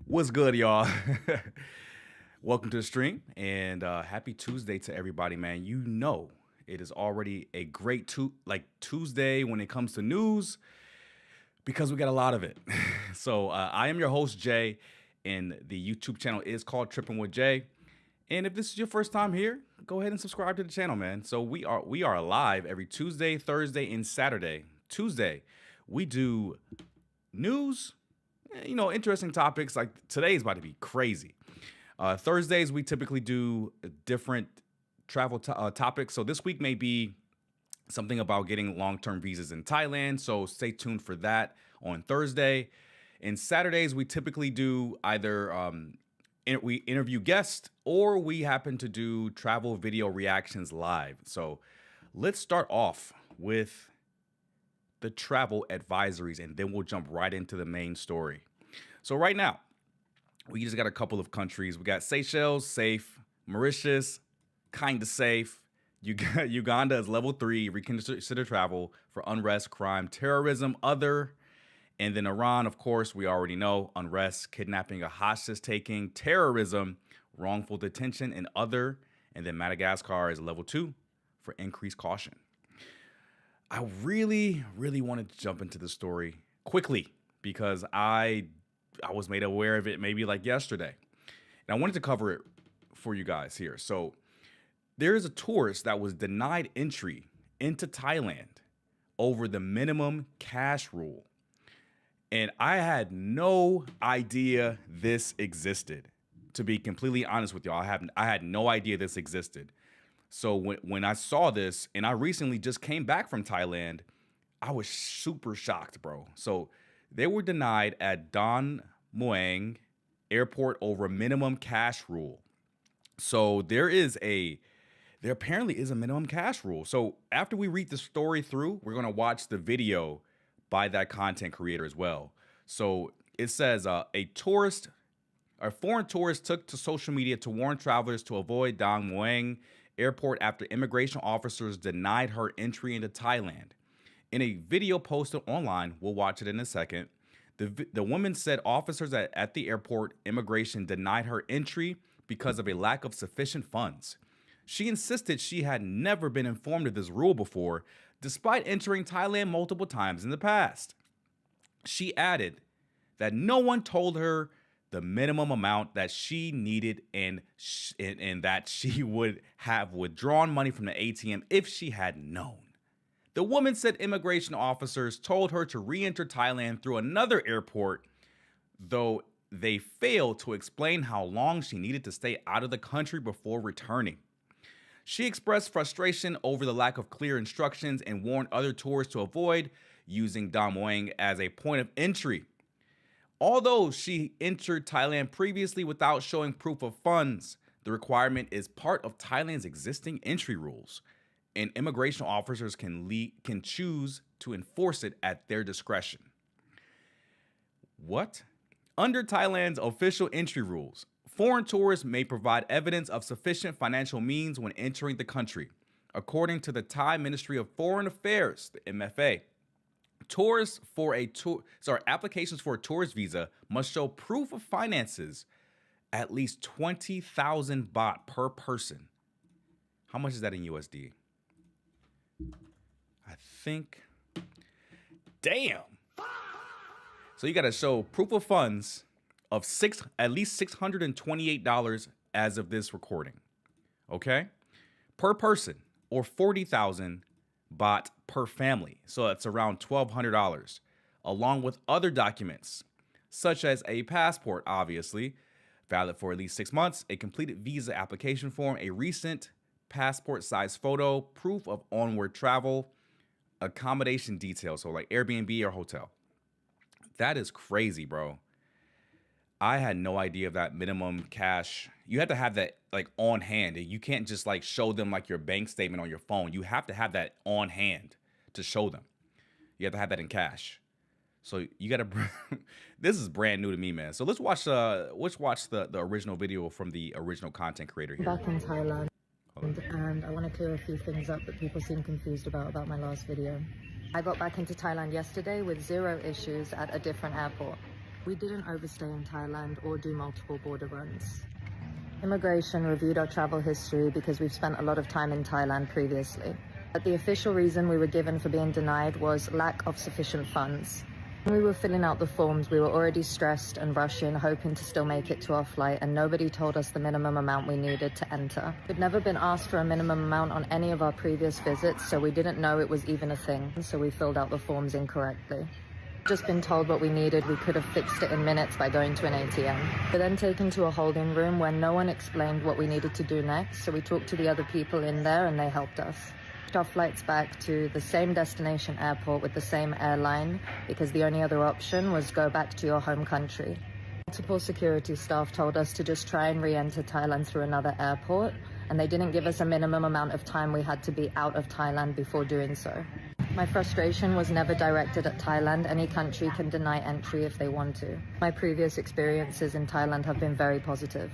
What's good, y'all? Welcome to the stream and happy Tuesday to everybody, man. You know it is already a great Tuesday when it comes to news because we got a lot of it. So I am your host Jay, and the YouTube channel is called Trippin with Jay. And if this is your first time here, go ahead and subscribe to the channel, man. So we are live every Tuesday, Thursday, and Saturday. Tuesday, we do news. Interesting topics. Like today's about to be crazy. Thursdays, we typically do different travel topics. So this week may be something about getting long-term visas in Thailand. So stay tuned for that on Thursday. And Saturdays, we typically do either we interview guests or we happen to do travel video reactions live. So let's start off with the travel advisories, and then we'll jump right into the main story. So right now, we just got a couple of countries. We got Seychelles, safe. Mauritius, kind of safe. Uganda is level 3, reconsider travel for unrest, crime, terrorism, other. And then Iran, of course, we already know, unrest, kidnapping, a hostage taking, terrorism, wrongful detention, and other. And then Madagascar is level 2 for increased caution. I really, really wanted to jump into the story quickly because I was made aware of it maybe like yesterday. And I wanted to cover it for you guys here. So there is a tourist that was denied entry into Thailand over the minimum cash rule. And I had no idea this existed. To be completely honest with y'all, I had no idea this existed. So when I saw this, and I recently just came back from Thailand, I was super shocked, bro. So they were denied at Don Mueang Airport over a minimum cash rule. So there apparently is a minimum cash rule. So after we read the story through, we're gonna watch the video by that content creator as well. So it says a foreign tourist took to social media to warn travelers to avoid Don Mueang Airport after immigration officers denied her entry into Thailand. In a video posted online, we'll watch it in a second, the woman said officers at the airport immigration denied her entry because of a lack of sufficient funds. She insisted she had never been informed of this rule before, despite entering Thailand multiple times in the past. She added that no one told her the minimum amount that she needed and that she would have withdrawn money from the ATM if she had known. The woman said immigration officers told her to re-enter Thailand through another airport, though they failed to explain how long she needed to stay out of the country before returning. She expressed frustration over the lack of clear instructions and warned other tourists to avoid using Don Mueang as a point of entry. Although she entered Thailand previously without showing proof of funds, the requirement is part of Thailand's existing entry rules, and immigration officers can choose to enforce it at their discretion. What? Under Thailand's official entry rules, foreign tourists may provide evidence of sufficient financial means when entering the country. According to the Thai Ministry of Foreign Affairs, the MFA, applications for a tourist visa must show proof of finances at least 20,000 baht per person. How much is that in USD? I think, damn. So you got to show proof of funds of at least $628 as of this recording, okay? Per person, or 40,000 baht per family. So that's around $1,200, along with other documents, such as a passport, obviously, valid for at least 6 months, a completed visa application form, a recent passport size photo, proof of onward travel, accommodation details, so like Airbnb or hotel. That is crazy, bro. I had no idea of that minimum cash. You have to have that like on hand. You can't just like show them like your bank statement on your phone. You have to have that on hand to show them. You have to have that in cash. So you gotta. This is brand new to me, man. So let's watch the original video from the original content creator here. Back in Thailand, and I want to clear a few things up that people seem confused about my last video. I got back into Thailand yesterday with 0 issues at a different airport. We didn't overstay in Thailand or do multiple border runs. Immigration reviewed our travel history because we've spent a lot of time in Thailand previously. But the official reason we were given for being denied was lack of sufficient funds. When we were filling out the forms, we were already stressed and rushing, hoping to still make it to our flight, and nobody told us the minimum amount we needed to enter. We'd never been asked for a minimum amount on any of our previous visits, so we didn't know it was even a thing, so we filled out the forms incorrectly. Just been told what we needed, we could have fixed it in minutes by going to an ATM. We were then taken to a holding room where no one explained what we needed to do next, so we talked to the other people in there and they helped us. Our flights back to the same destination airport with the same airline because the only other option was go back to your home country. Multiple security staff told us to just try and re-enter Thailand through another airport, and they didn't give us a minimum amount of time we had to be out of Thailand before doing so. My frustration was never directed at Thailand. Any country can deny entry if they want to. My previous experiences in Thailand have been very positive.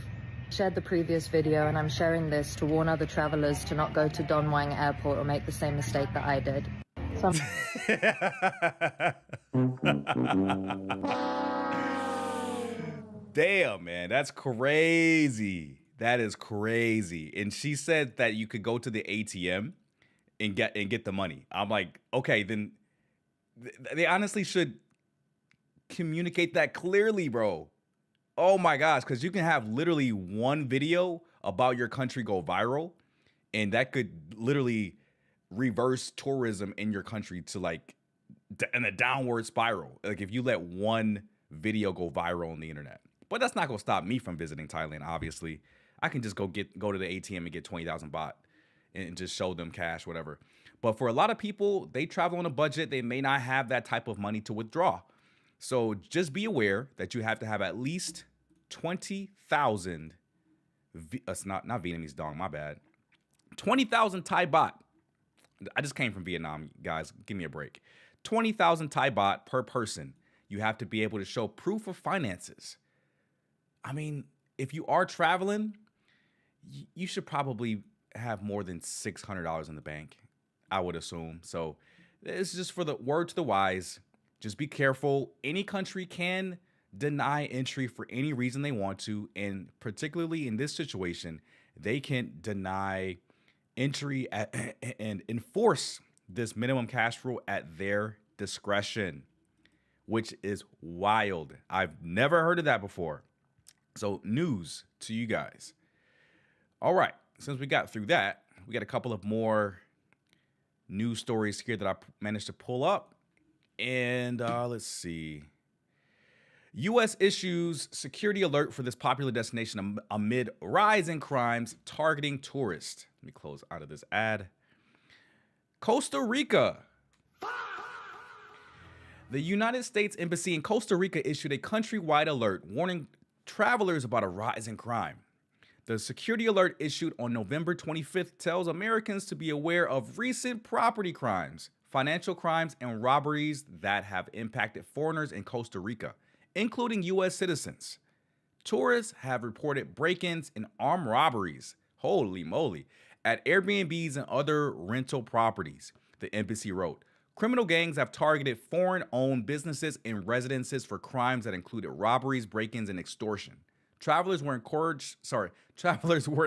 I shared the previous video, and I'm sharing this to warn other travelers to not go to Don Muang Airport or make the same mistake that I did. Damn, man, that's crazy. That is crazy. And she said that you could go to the ATM and get the money. I'm like, okay, then they honestly should communicate that clearly, bro. Oh my gosh, because you can have literally one video about your country go viral, and that could literally reverse tourism in your country to like in a downward spiral. Like if you let one video go viral on the internet. But that's not gonna stop me from visiting Thailand, obviously. I can just go to the ATM and get 20,000 baht and just show them cash, whatever. But for a lot of people, they travel on a budget. They may not have that type of money to withdraw. So just be aware that you have to have at least 20,000, it's not Vietnamese dong, my bad. 20,000 Thai baht. I just came from Vietnam, guys. Give me a break. 20,000 Thai baht per person. You have to be able to show proof of finances. I mean, if you are traveling, you should probably have more than $600 in the bank, I would assume. So it's just for the word to the wise. Just be careful. Any country can deny entry for any reason they want to. And particularly in this situation, they can deny entry and enforce this minimum cash rule at their discretion, which is wild. I've never heard of that before. So news to you guys. All right. Since we got through that, we got a couple of more news stories here that I managed to pull up. And let's see. U.S. issues security alert for this popular destination amid rise in crimes targeting tourists. Let me close out of this ad. Costa Rica. The United States Embassy in Costa Rica issued a countrywide alert warning travelers about a rise in crime. The security alert issued on November 25th tells Americans to be aware of recent property crimes, financial crimes, and robberies that have impacted foreigners in Costa Rica, including U.S. citizens. Tourists have reported break-ins and armed robberies, holy moly, at Airbnbs and other rental properties, the embassy wrote. Criminal gangs have targeted foreign-owned businesses and residences for crimes that included robberies, break-ins, and extortion. Travelers were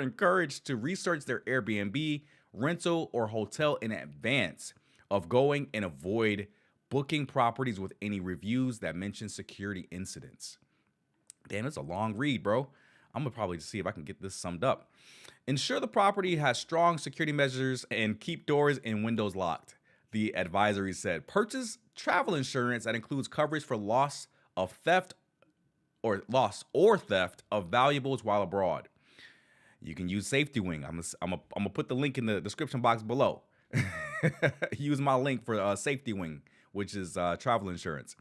encouraged to research their Airbnb, rental, or hotel in advance of going and avoid booking properties with any reviews that mention security incidents. Damn, it's a long read, bro. I'm gonna probably see if I can get this summed up. Ensure the property has strong security measures and keep doors and windows locked, the advisory said. Purchase travel insurance that includes coverage for loss or theft of valuables while abroad. You can use Safety Wing. I'm gonna put the link in the description box below. Use my link for Safety Wing, which is travel insurance.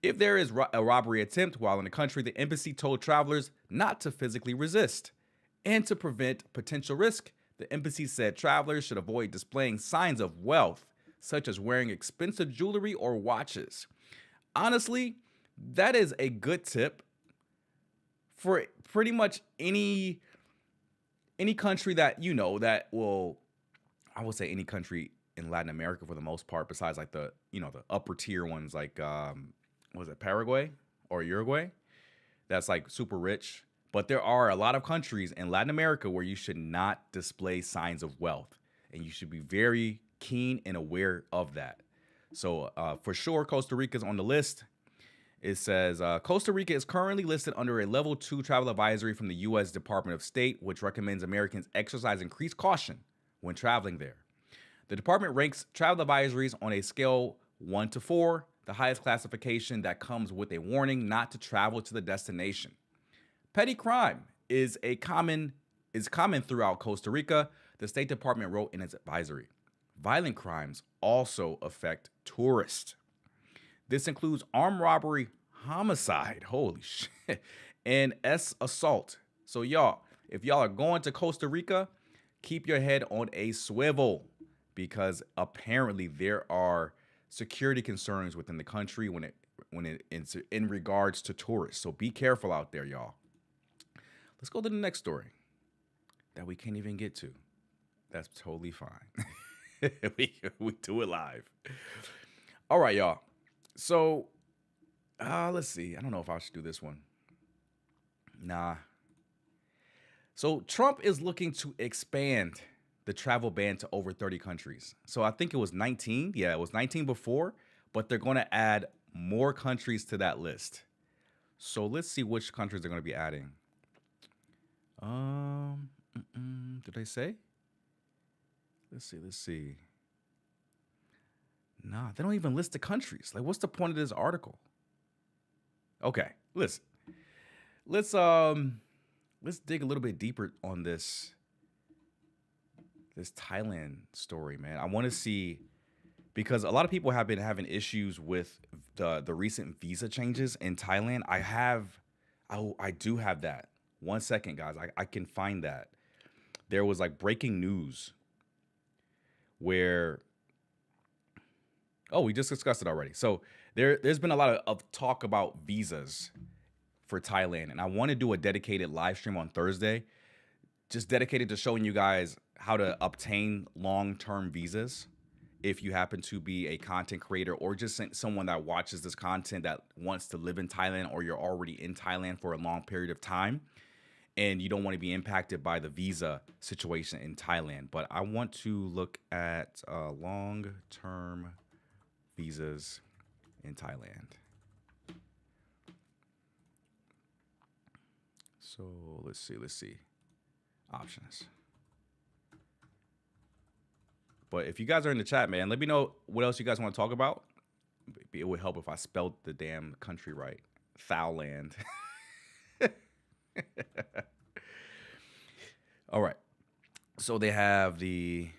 If there is a robbery attempt while in the country, the embassy told travelers not to physically resist. And to prevent potential risk, the embassy said travelers should avoid displaying signs of wealth, such as wearing expensive jewelry or watches. Honestly, that is a good tip for pretty much any country that, that will, I would say any country in Latin America for the most part, besides like the upper tier ones like, was it Paraguay? or Uruguay that's like super rich. But there are a lot of countries in Latin America where you should not display signs of wealth. And you should be very keen and aware of that. So, for sure, Costa Rica is on the list. It says Costa Rica is currently listed under a level 2 travel advisory from the U.S. Department of State, which recommends Americans exercise increased caution when traveling there. The department ranks travel advisories on a scale 1 to 4, the highest classification that comes with a warning not to travel to the destination. Petty crime is common throughout Costa Rica, the State Department wrote in its advisory. Violent crimes also affect tourists. This includes armed robbery, homicide, holy shit, and assault. So y'all, if y'all are going to Costa Rica, keep your head on a swivel because apparently there are security concerns within the country when it's in regards to tourists. So be careful out there, y'all. Let's go to the next story that we can't even get to. That's totally fine. we do it live. All right, y'all. So, let's see. I don't know if I should do this one. Nah. So, Trump is looking to expand the travel ban to over 30 countries. So, I think it was 19. Yeah, it was 19 before, but they're going to add more countries to that list. So, let's see which countries they're going to be adding. Did they say? Let's see. Nah, they don't even list the countries. Like, what's the point of this article? Okay, listen. Let's dig a little bit deeper on this Thailand story, man. I want to see because a lot of people have been having issues with the recent visa changes in Thailand. I do have that. 1 second, guys. I can find that. There was like breaking news where we just discussed it already. So there's been a lot of talk about visas for Thailand, and I want to do a dedicated live stream on Thursday, just dedicated to showing you guys how to obtain long-term visas if you happen to be a content creator or just someone that watches this content that wants to live in Thailand, or you're already in Thailand for a long period of time and you don't want to be impacted by the visa situation in Thailand. But I want to look at long-term visas in Thailand. So let's see. Options. But if you guys are in the chat, man, let me know what else you guys want to talk about. It would help if I spelled the damn country right. Thailand. All right. So they have the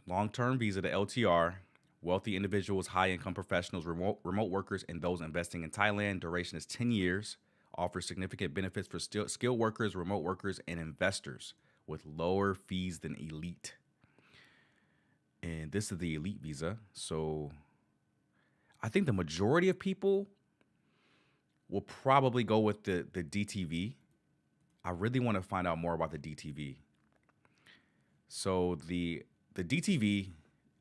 long-term visa, the LTR, wealthy individuals, high-income professionals, remote workers, and those investing in Thailand. Duration is 10 years. Offers significant benefits for skilled workers, remote workers, and investors with lower fees than elite. And this is the elite visa. So I think the majority of people will probably go with the DTV. I really want to find out more about the DTV. So the DTV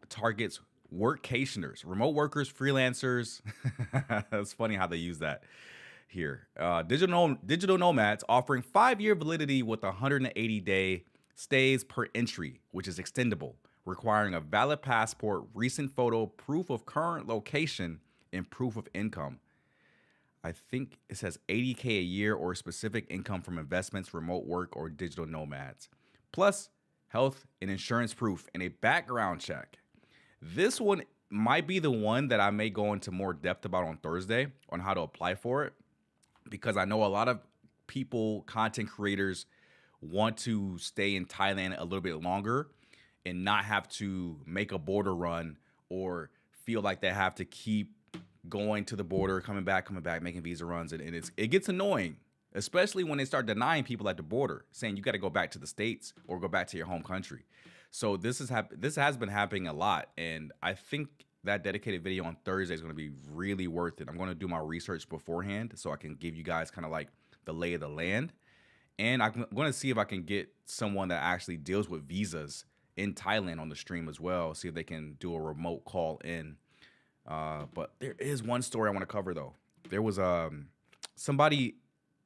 targets workationers, remote workers, freelancers. It's funny how they use that here. Digital nomads offering 5-year validity with 180-day stays per entry, which is extendable, requiring a valid passport, recent photo, proof of current location, and proof of income. I think it says $80K a year or specific income from investments, remote work, or digital nomads. Plus, health and insurance proof and a background check. This one might be the one that I may go into more depth about on Thursday on how to apply for it, because I know a lot of people, content creators, want to stay in Thailand a little bit longer and not have to make a border run or feel like they have to keep going to the border, coming back, making visa runs. And it gets annoying, especially when they start denying people at the border, saying you got to go back to the States or go back to your home country. So this has been happening a lot. And I think that dedicated video on Thursday is going to be really worth it. I'm going to do my research beforehand so I can give you guys kind of like the lay of the land. And I'm going to see if I can get someone that actually deals with visas in Thailand on the stream as well, see if they can do a remote call in. But there is one story I want to cover, though. there was somebody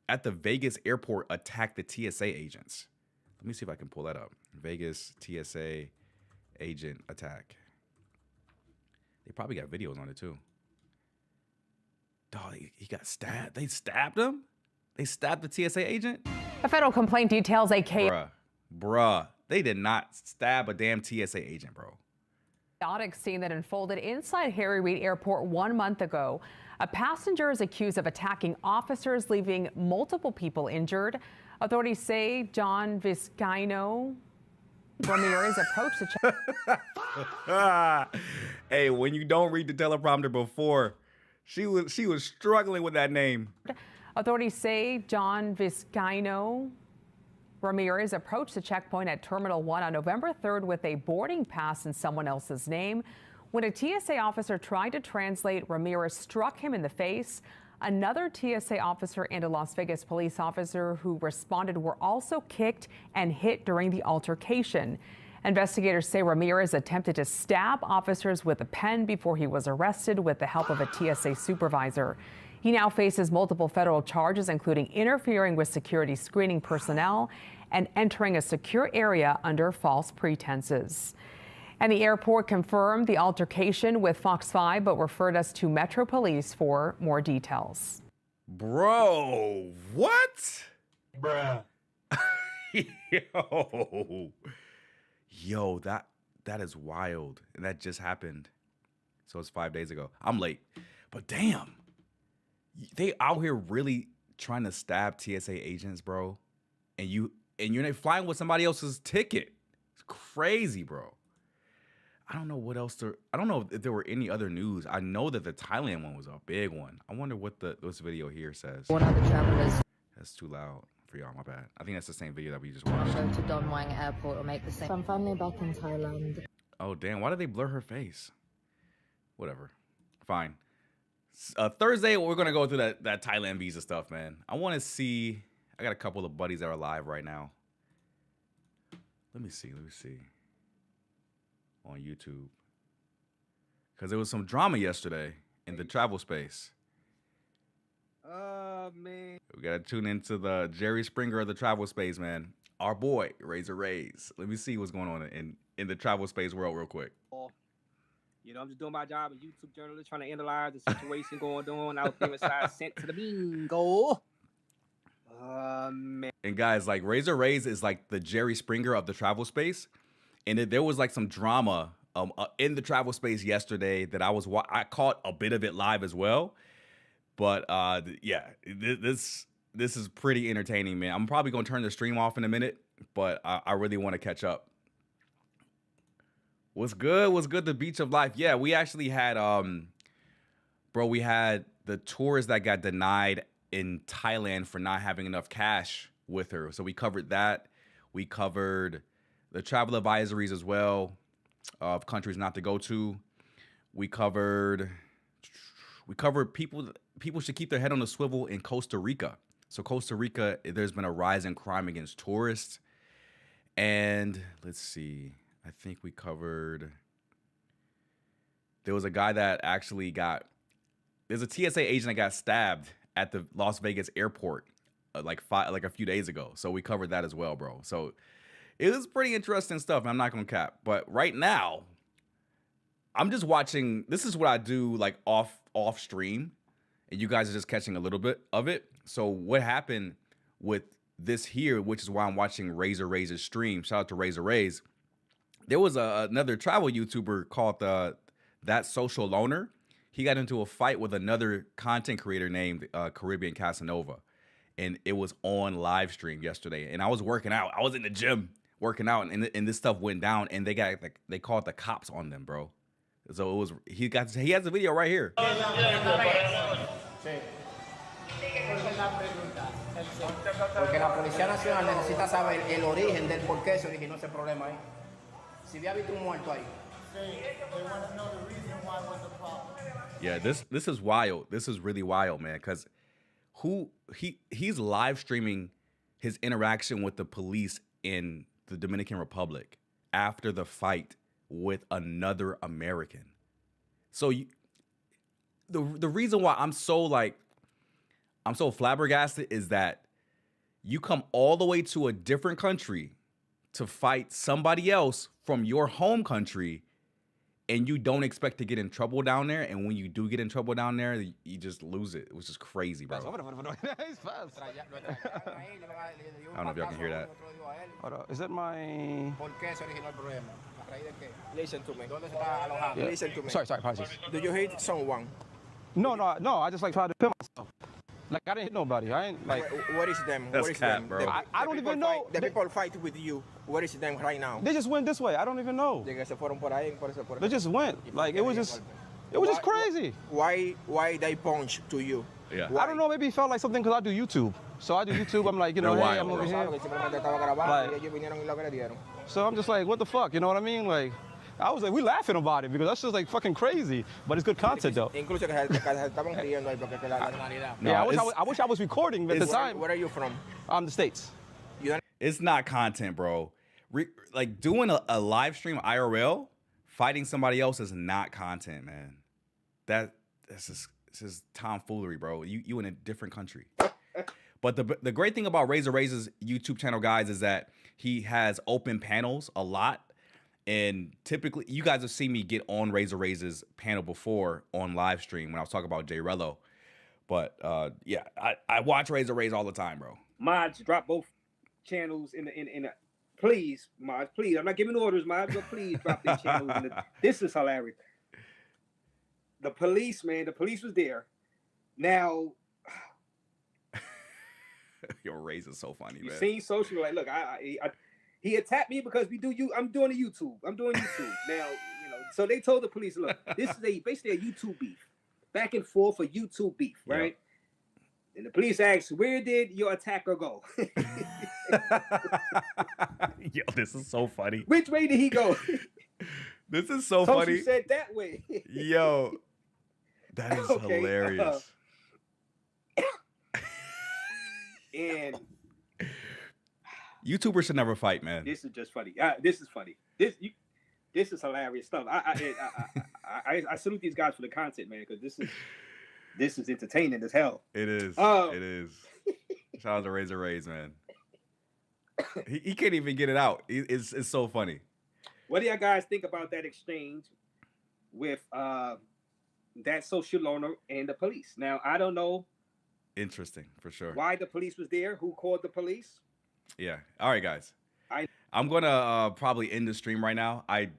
at the Vegas airport attacked the TSA agents. Let me see if I can pull that up. Vegas TSA agent attack. They probably got videos on it too. Dog, he got stabbed. They stabbed him? They stabbed the TSA agent? A federal complaint details a Bruh. They did not stab a damn TSA agent, bro. chaotic scene that unfolded inside Harry Reid Airport 1 month ago. A passenger is accused of attacking officers, leaving multiple people injured. Authorities say John Vizcaino Ramirez approached the Hey, when you don't read the teleprompter before, she was struggling with that name. Authorities say John Vizcaino Ramirez approached the checkpoint at Terminal 1 on November 3rd with a boarding pass in someone else's name. When a TSA officer tried to translate, Ramirez struck him in the face. Another TSA officer and a Las Vegas police officer who responded were also kicked and hit during the altercation. Investigators say Ramirez attempted to stab officers with a pen before he was arrested with the help of a TSA supervisor. He now faces multiple federal charges, including interfering with security screening personnel and entering a secure area under false pretenses. And the airport confirmed the altercation with Fox 5, but referred us to Metro Police for more details. Bro, what? Bruh. Yo, that is wild. And that just happened. So it's 5 days ago. I'm late. But damn. They out here really trying to stab TSA agents, bro. And you're not flying with somebody else's ticket. It's crazy, bro. I don't know what else I don't know if there were any other news. I know that the Thailand one was a big one. I wonder what this video here says. One of the travelers That's too loud for y'all, my bad. I think that's the same video that we just watched. go to Don Muang Airport or make the same. So I'm finally back in Thailand. Oh, damn. Why did they blur her face? Whatever. Fine. Thursday, we're going to go through that Thailand visa stuff, man. I want to see. I got a couple of buddies that are live right now. Let me see. On YouTube. Because there was some drama yesterday in the travel space. Man. We got to tune into the Jerry Springer of the travel space, man. Our boy, Razor Rays. Let me see what's going on in the travel space world real quick. You know, I'm just doing my job as a YouTube journalist, trying to analyze the situation going on out there inside sent to the bingo. Man. And guys, like Razor Rays is like the Jerry Springer of the travel space. And there was like some drama in the travel space yesterday that I caught a bit of it live as well. But yeah, this is pretty entertaining, man. I'm probably gonna turn the stream off in a minute, but I really want to catch up. What's good? The beach of life. Yeah, we actually had we had the tourist that got denied in Thailand for not having enough cash with her. So we covered that. We covered the travel advisories as well of countries not to go to. We covered people should keep their head on the swivel in Costa Rica. So Costa Rica, there's been a rise in crime against tourists. And let's see. I think we covered. There was a guy that actually there's a TSA agent that got stabbed at the Las Vegas airport like a few days ago. So we covered that as well, bro. So it was pretty interesting stuff. I'm not gonna cap. But right now, I'm just watching. This is what I do like off stream, and you guys are just catching a little bit of it. So what happened with this here, which is why I'm watching Razor Razor's stream. Shout out to Razor Rays. There was another travel YouTuber called That Social Loner. He got into a fight with another content creator named Caribbean Casanova, and it was on live stream yesterday. And I was working out. I was in the gym working out, and this stuff went down, and they called the cops on them, bro. So it was he has a video right here. Porque la Policía Nacional necesita saber el origen del por qué se originó ese problema ahí. Si había visto un muerto ahí. Yeah, this is wild. This is really wild, man, because he's live streaming his interaction with the police in the Dominican Republic after the fight with another American. So the reason why I'm so like I'm so flabbergasted is that you come all the way to a different country to fight somebody else from your home country, and you don't expect to get in trouble down there. And when you do get in trouble down there, you just lose it. It was just crazy, bro. He's fast. I don't know if y'all can hear that. Hold on. Is that my... Listen to me. Yeah. Listen to me. Sorry, apologies. Do you hate someone? No. I just like try to defend myself. Like I didn't hit nobody. I ain't like. What is them? That's What is cap, them? bro. I don't even know. The people fight with you. What is them right now? They just went this way. I don't even know. De que se fueron por ahí, por eso, por They just went. Like it was just crazy. Why they punch to you? Yeah. Why? I don't know. Maybe it felt like something because I do YouTube. So I do YouTube. I'm like, you know, They're hey, wild, I'm over bro. here. Simplemente estaba grabando Like- y ellos vinieron y lo agredieron. So I'm just like, what the fuck? You know what I mean? Like, I was like, we laughing about it because that's just like fucking crazy. But it's good content though. Incluso que se estaban riendo ahí porque que la nacionalidad. No, Yeah, it's- I wish I was recording at the time. Where are you from? The States. You don't It's not content, bro. Like doing a live stream IRL, fighting somebody else is not content, man. This is tomfoolery, bro. You in a different country. But the great thing about Razor Razor's YouTube channel, guys, is that he has open panels a lot. And typically, you guys have seen me get on Razor Razor's panel before on live stream when I was talking about Jay Rello. But yeah, I watch Razor Razor all the time, bro. Mods, drop both channels in the please, Mods, please. I'm not giving orders, Mods, but please drop their channels in the. This is hilarious. The police, man, the police was there. Now, Yo, Razor's so funny, you man. seen social, like, look, he attacked me because I'm doing a YouTube. I'm doing YouTube. Now, so they told the police, look, this is basically a YouTube beef. Back and forth for YouTube beef, right? Yeah. And the police asked, where did your attacker go? Yo, this is so funny. Which way did he go? This is so Social funny. said that way. Yo, that is Okay, hilarious. And YouTubers should never fight, man. this is just funny. This is funny. This is hilarious stuff. I salute these guys for the content, man, because this is entertaining as hell. It is. It is. Shout out to Razor Rays, man. He can't even get it out. It's so funny. What do y'all guys think about that exchange with that social loaner and the police? Now, I don't know Interesting, for sure. why the police was there, who called the police. Yeah. All right, guys. I- I'm gonna probably end the stream right now. I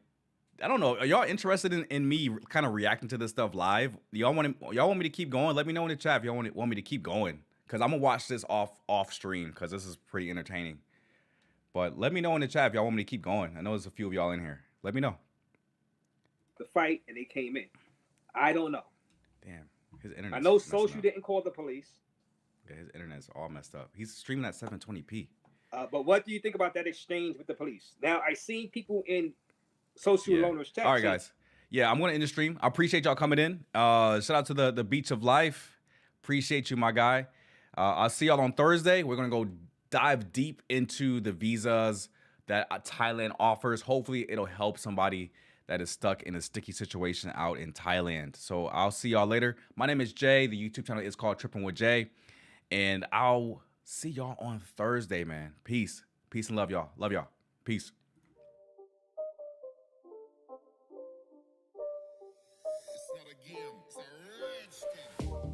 don't know. Are y'all interested in me kind of reacting to this stuff live? Y'all want me to keep going? Let me know in the chat if y'all want me to keep going, because I'm gonna watch this off stream because this is pretty entertaining. But let me know in the chat if y'all want me to keep going. I know there's a few of y'all in here. Let me know. The fight, and they came in. I don't know. Damn, his internet. I know social didn't call the police. Yeah, his internet's all messed up. He's streaming at 720p. But what do you think about that exchange with the police? Now, I seen people in social loaners chat. All right, guys. Yeah, I'm going to end the stream. I appreciate y'all coming in. Shout out to the Beach of Life. Appreciate you, my guy. I'll see y'all on Thursday. We're going to go dive deep into the visas that Thailand offers. Hopefully, it'll help somebody that is stuck in a sticky situation out in Thailand. So I'll see y'all later. My name is Jay. The YouTube channel is called Trippin with Jay. And I'll see y'all on Thursday, man. Peace. Peace and love y'all. Love y'all. Peace. It's not a game, it's a rich thing.